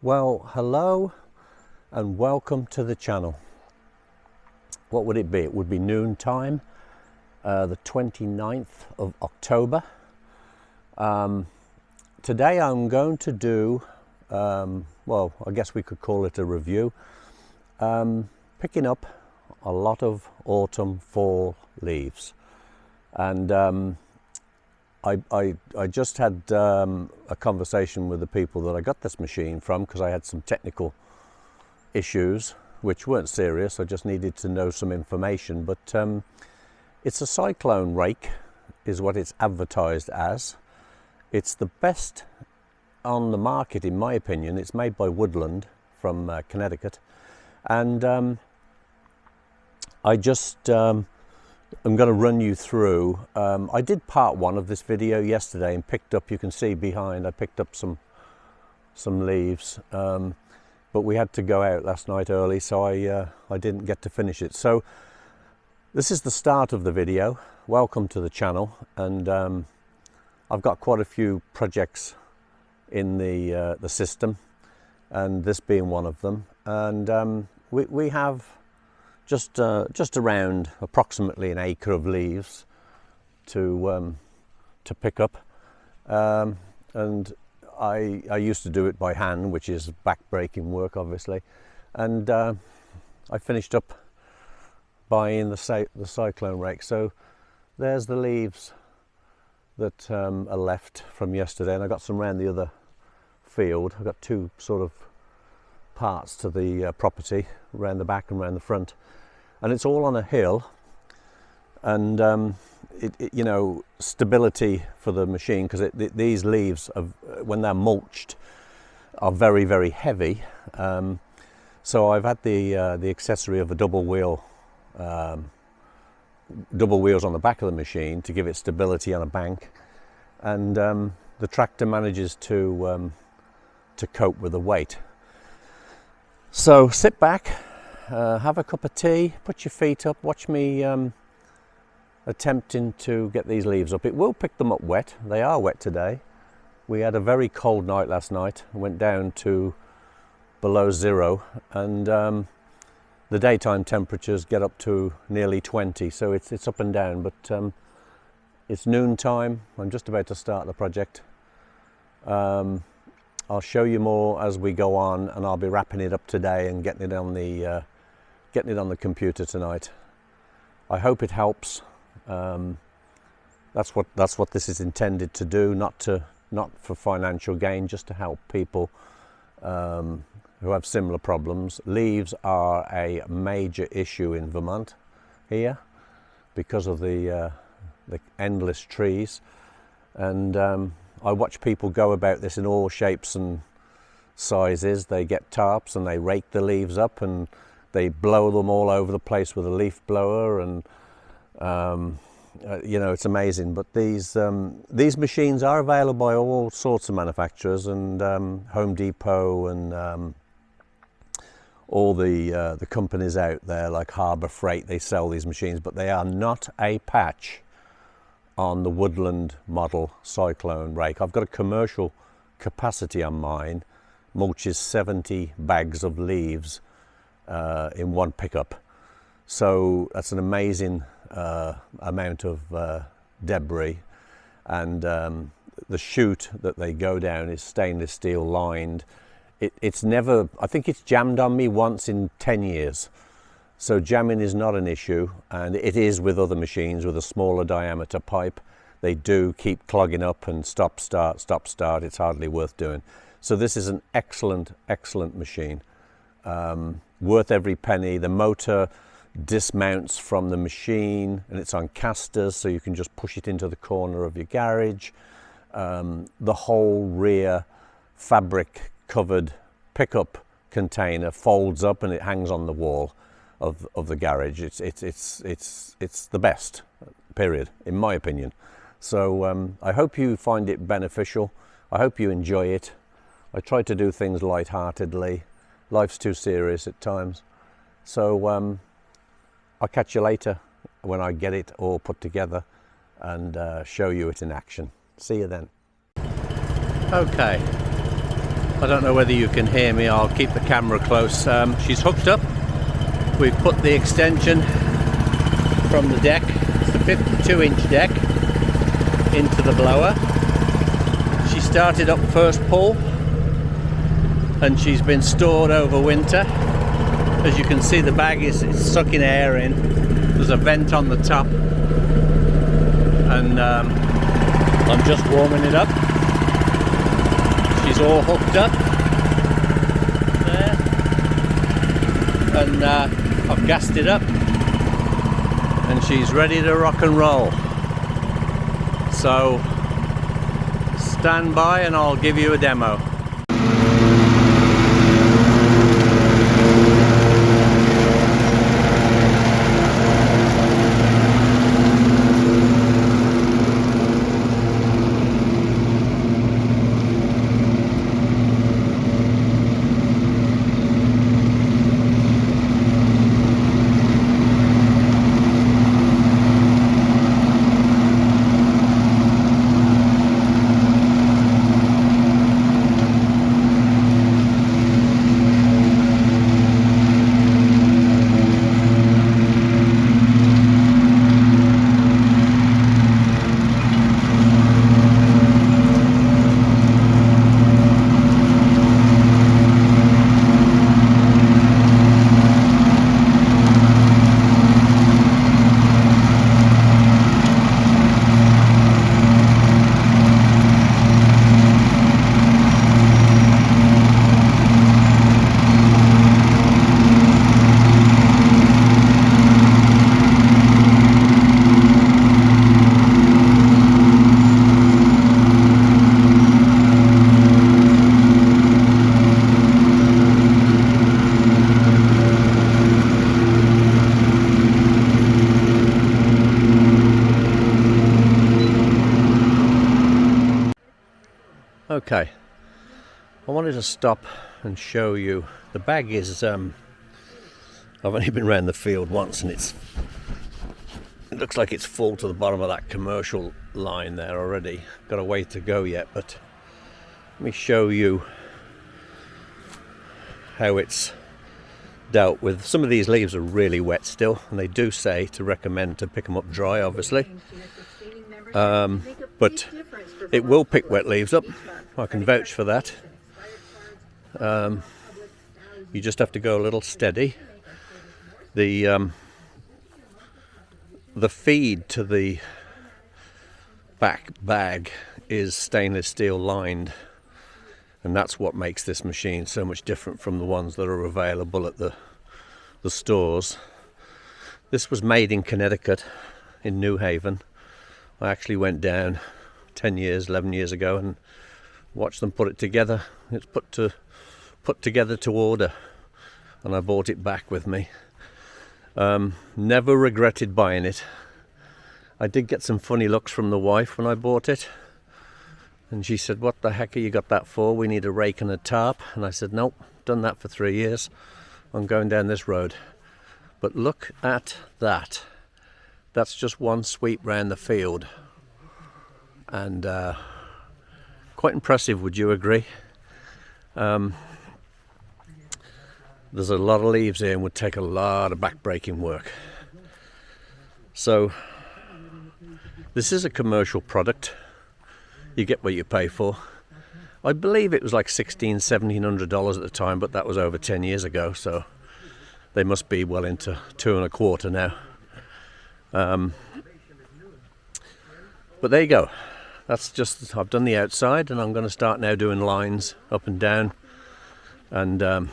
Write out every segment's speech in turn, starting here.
Well, hello and welcome to the channel. What would it be? It would be noon time, the 29th of October. Today I'm going to do, well, I guess we could call it a review, picking up a lot of autumn fall leaves. And I just had a conversation with the people that I got this machine from, because I had some technical issues which weren't serious. I just needed to know some information. But it's a Cyclone Rake is what it's advertised as. It's the best on the market in my opinion. It's made by Woodlands from Connecticut, and I just I'm going to run you through. I did part one of this video yesterday and picked up, you can see behind, I picked up some leaves, but we had to go out last night early, so I didn't get to finish it. So this is the start of the video. Welcome to the channel, and I've got quite a few projects in the system, and this being one of them. And we have just around approximately an acre of leaves to pick up, and I used to do it by hand, which is back-breaking work obviously, and I finished up buying the Cyclone Rake. So there's the leaves that are left from yesterday, and I got some around the other field. I've got two sort of parts to the property, around the back and around the front, and it's all on a hill, and you know, stability for the machine, because these leaves are, when they're mulched, are very, very heavy. So I've had the accessory of a double wheels on the back of the machine to give it stability on a bank, and the tractor manages to cope with the weight. So sit back, have a cup of tea, put your feet up, watch me attempting to get these leaves up. It will pick them up wet. They are wet today. We had a very cold night last night, went down to below zero, and the daytime temperatures get up to nearly 20, so it's up and down. But it's noon time. I'm just about to start the project. I'll show you more as we go on, and I'll be wrapping it up today and getting it on the computer tonight. I hope it helps. That's what this is intended to do, not for financial gain, just to help people who have similar problems. Leaves are a major issue in Vermont here because of the endless trees, and I watch people go about this in all shapes and sizes. They get tarps and they rake the leaves up and they blow them all over the place with a leaf blower, and you know, it's amazing. But these machines are available by all sorts of manufacturers, and Home Depot and all the companies out there like Harbor Freight, they sell these machines, but they are not a patch on the Woodland model Cyclone Rake. I've got a commercial capacity on mine, mulches 70 bags of leaves in one pickup. So that's an amazing amount of debris, and the chute that they go down is stainless steel lined. It's never, I think it's jammed on me once in 10 years. So jamming is not an issue, and it is with other machines with a smaller diameter pipe. They do keep clogging up and stop, start, stop, start. It's hardly worth doing. So this is an excellent, excellent machine. Worth every penny. The motor dismounts from the machine, and it's on casters, so you can just push it into the corner of your garage. The whole rear fabric covered pickup container folds up and it hangs on the wall of the garage. It's the best, period, in my opinion. So I hope you find it beneficial. I hope you enjoy it. I try to do things light-heartedly. Life's too serious at times. So I'll catch you later when I get it all put together and show you it in action. See you then. Okay, I don't know whether you can hear me. I'll keep the camera close. She's hooked up. We've put the extension from the deck, it's a 52-inch deck, into the blower. She started up first pull and she's been stored over winter. As you can see, the bag is sucking air in. There's a vent on the top, and I'm just warming it up. She's all hooked up there, and I've gassed it up, and she's ready to rock and roll. So stand by and I'll give you a demo. Okay, I wanted to stop and show you. The bag is, I've only been around the field once, and it looks like it's full to the bottom of that commercial line there already. Got a way to go yet, but let me show you how it's dealt with. Some of these leaves are really wet still, and they do say to recommend to pick them up dry, obviously. But it will pick wet leaves up. I can vouch for that. You just have to go a little steady. The feed to the back bag is stainless steel lined, and that's what makes this machine so much different from the ones that are available at the stores. This was made in Connecticut, in New Haven. I actually went down 11 years ago and watched them put it together. It's put together to order, and I bought it back with me. Never regretted buying it. I did get some funny looks from the wife when I bought it, and she said, "What the heck are you got that for? We need a rake and a tarp." And I said, "Nope, done that for 3 years. I'm going down this road." But look at that. That's just one sweep round the field, and quite impressive, would you agree? There's a lot of leaves here and would take a lot of back-breaking work. So this is a commercial product. You get what you pay for. I believe it was like $1,700 at the time, but that was over 10 years ago, so they must be well into $2.25 now. But there you go. That's just, I've done the outside, and I'm going to start now doing lines up and down. And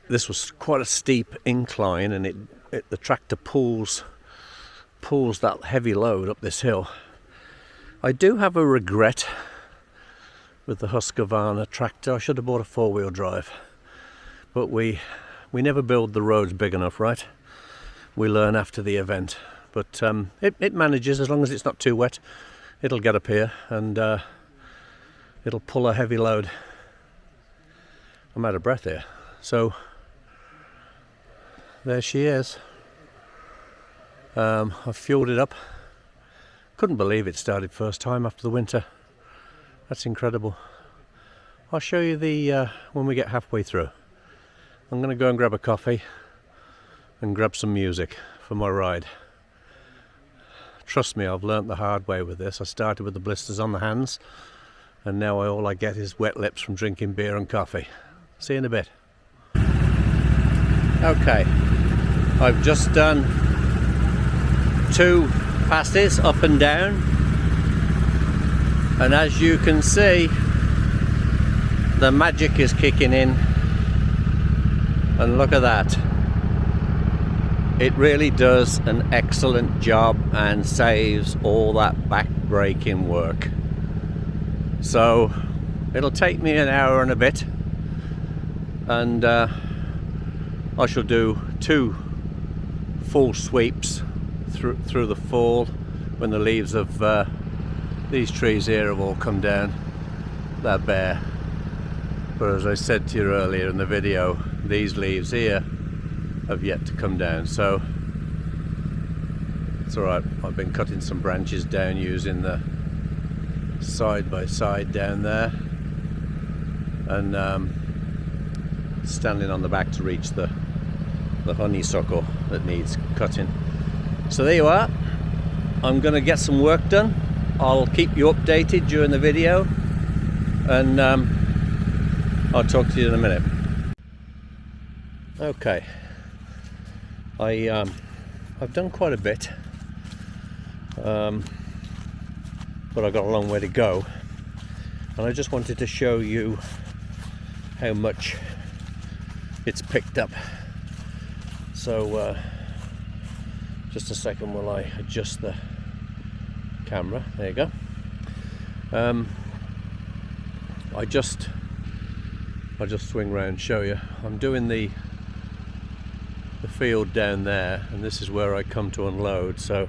this was quite a steep incline, and the tractor pulls that heavy load up this hill. I do have a regret with the Husqvarna tractor. I should have bought a 4-wheel drive, but we never build the roads big enough, right? We learn after the event. But it manages, as long as it's not too wet. It'll get up here and it'll pull a heavy load. I'm out of breath here. So there she is. I've fueled it up. Couldn't believe it started first time after the winter. That's incredible. I'll show you the when we get halfway through. I'm going to go and grab a coffee and grab some music for my ride. Trust me, I've learnt the hard way with this. I started with the blisters on the hands, and now all I get is wet lips from drinking beer and coffee. See you in a bit. Okay, I've just done 2 passes up and down, and as you can see, the magic is kicking in, and look at that. It really does an excellent job and saves all that back-breaking work. So it'll take me an hour and a bit, and I shall do 2 full sweeps through the fall when the leaves of these trees here have all come down. They're bare, but as I said to you earlier in the video, these leaves here have yet to come down, so it's alright. I've been cutting some branches down using the side by side down there, and standing on the back to reach the honeysuckle that needs cutting. So there you are. I'm going to get some work done. I'll keep you updated during the video, and I'll talk to you in a minute. Okay, I've done quite a bit, but I've got a long way to go, and I just wanted to show you how much it's picked up. So just a second while I adjust the camera. There you go. I just swing round and show you. I'm doing the field down there, and this is where I come to unload, so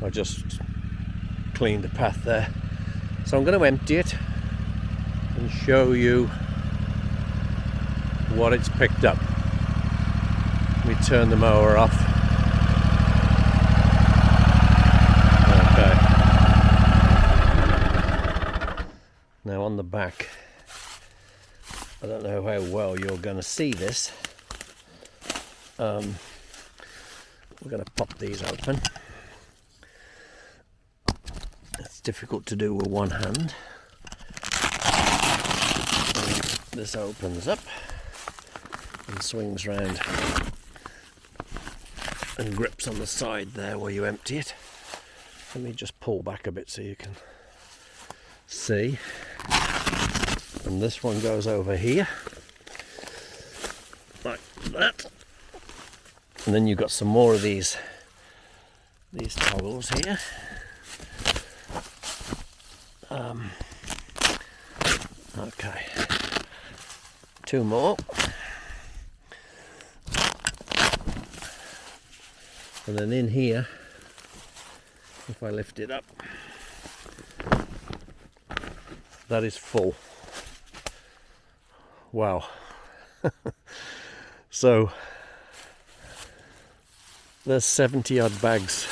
I just cleaned the path there. So I'm going to empty it and show you what it's picked up. Let me turn the mower off. Okay. Now on the back, I don't know how well you're going to see this. We're going to pop these open. It's difficult to do with one hand. This opens up and swings round and grips on the side there where you empty it. Let me just pull back a bit so you can see. And this one goes over here like that. And then you've got some more of these toggles here. Okay, 2 more. And then in here, if I lift it up, that is full. Wow. So there's 70 odd bags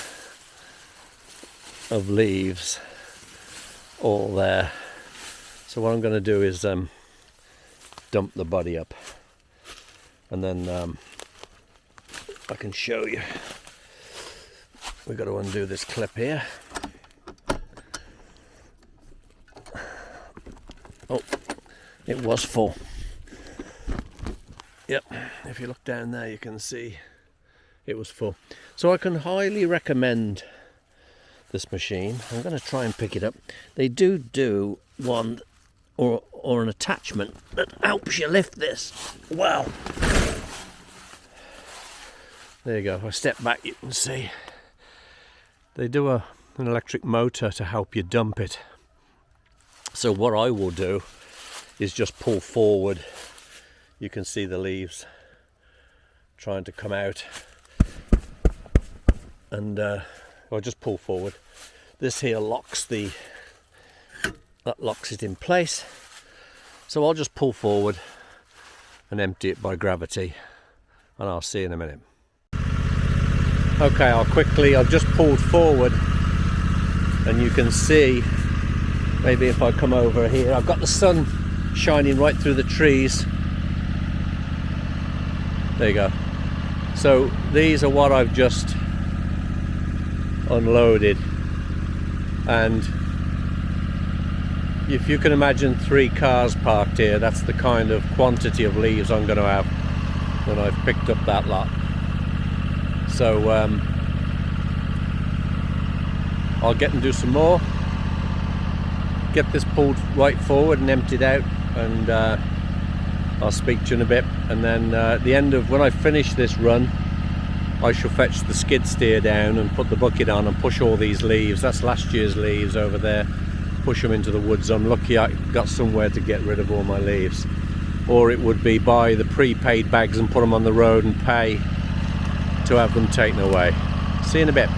of leaves all there. So what I'm going to do is dump the body up, and then I can show you. We've got to undo this clip here. Oh, it was full. Yep, if you look down there you can see it was full. So I can highly recommend this machine. I'm going to try and pick it up. They do one or an attachment that helps you lift this. Wow. There you go. If I step back you can see they do an electric motor to help you dump it. So what I will do is just pull forward. You can see the leaves trying to come out, and I'll just pull forward. This here locks it in place. So I'll just pull forward and empty it by gravity, and I'll see you in a minute. Okay, I've just pulled forward, and you can see Maybe if I come over here, I've got the sun shining right through the trees. There you go. So these are what I've just unloaded, and if you can imagine 3 cars parked here, that's the kind of quantity of leaves I'm going to have when I've picked up that lot. So I'll get and do some more, get this pulled right forward and emptied out, and I'll speak to you in a bit. And then at the end of, when I finish this run, I shall fetch the skid steer down and put the bucket on and push all these leaves, that's last year's leaves over there, push them into the woods. I'm lucky I got somewhere to get rid of all my leaves, or it would be buy the prepaid bags and put them on the road and pay to have them taken away. See you in a bit.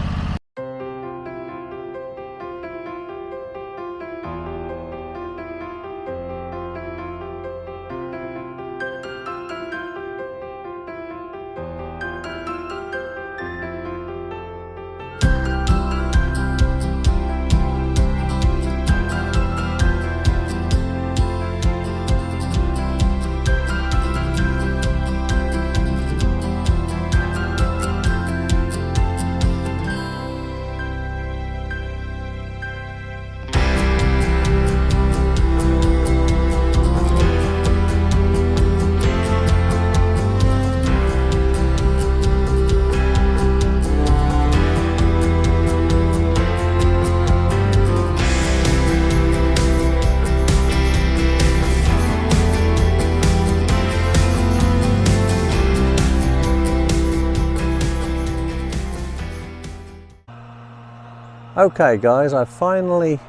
Okay guys, I finally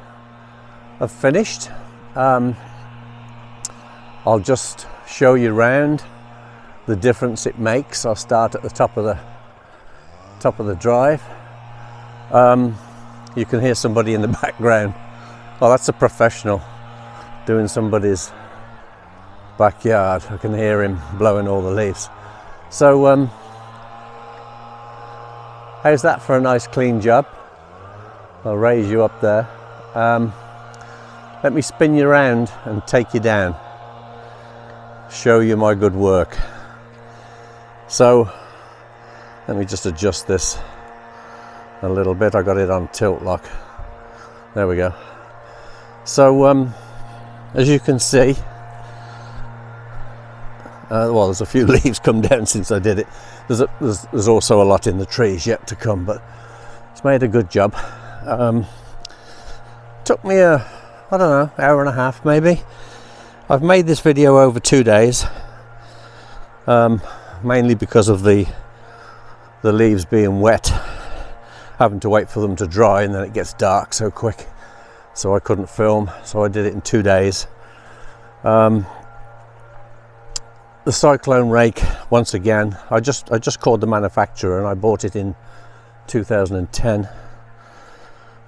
have finished. I'll just show you around the difference it makes. I'll start at the top of the drive. You can hear somebody in the background. Oh, that's a professional doing somebody's backyard. I can hear him blowing all the leaves. So how's that for a nice clean job? I'll raise you up there. Let me spin you around and take you down, show you my good work. So let me just adjust this a little bit. I got it on tilt lock. There we go. So as you can see, well, there's a few leaves come down since I did it. There's also a lot in the trees yet to come, but it's made a good job. Took me I don't know, hour and a half maybe. I've made this video over 2 days, mainly because of the leaves being wet, having to wait for them to dry, and then it gets dark so quick, so I couldn't film, so I did it in 2 days. The Cyclone Rake, once again, I just called the manufacturer and I bought it in 2010.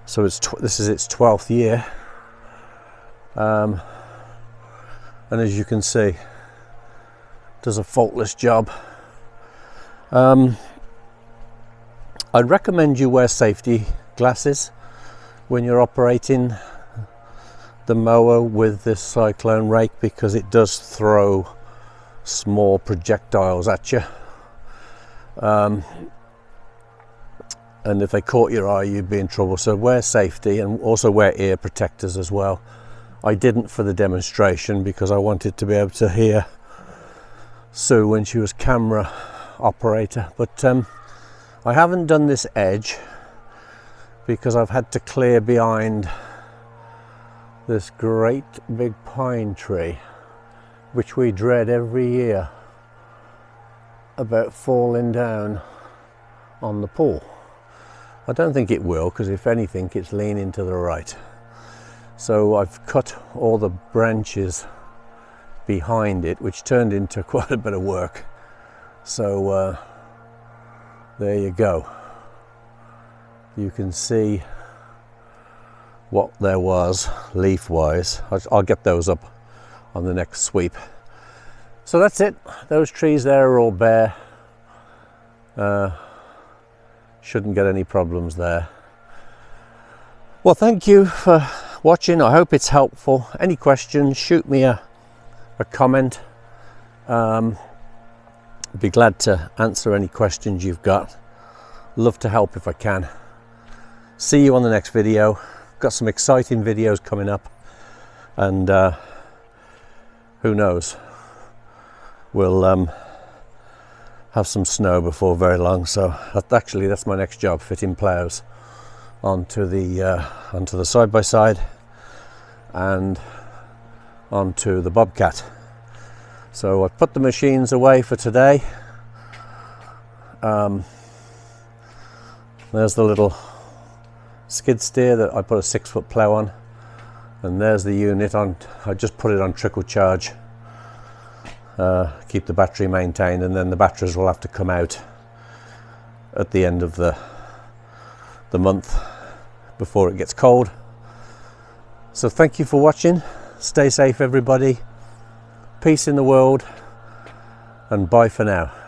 So this is its 12th year, and as you can see, does a faultless job. I'd recommend you wear safety glasses when you're operating the mower with this Cyclone Rake, because it does throw small projectiles at you. And if they caught your eye, you'd be in trouble. So wear safety, and also wear ear protectors as well. I didn't for the demonstration because I wanted to be able to hear Sue when she was camera operator. But I haven't done this edge because I've had to clear behind this great big pine tree, which we dread every year about falling down on the pool. I don't think it will, because if anything it's leaning to the right. So I've cut all the branches behind it, which turned into quite a bit of work. So there you go. You can see what there was leaf wise. I'll get those up on the next sweep. So that's it. Those trees there are all bare. Shouldn't get any problems there. Well, thank you for watching. I hope it's helpful. Any questions, shoot me a comment. Be glad to answer any questions you've got. Love to help if I can. See you on the next video. Got some exciting videos coming up, and who knows, we'll have some snow before very long. So actually that's my next job, fitting ploughs onto the side-by-side and onto the bobcat. So I've put the machines away for today. There's the little skid steer that I put a 6-foot plough on, and there's the unit on. I just put it on trickle charge, keep the battery maintained, and then the batteries will have to come out at the end of the month before it gets cold. So thank you for watching. Stay safe everybody, peace in the world, and bye for now.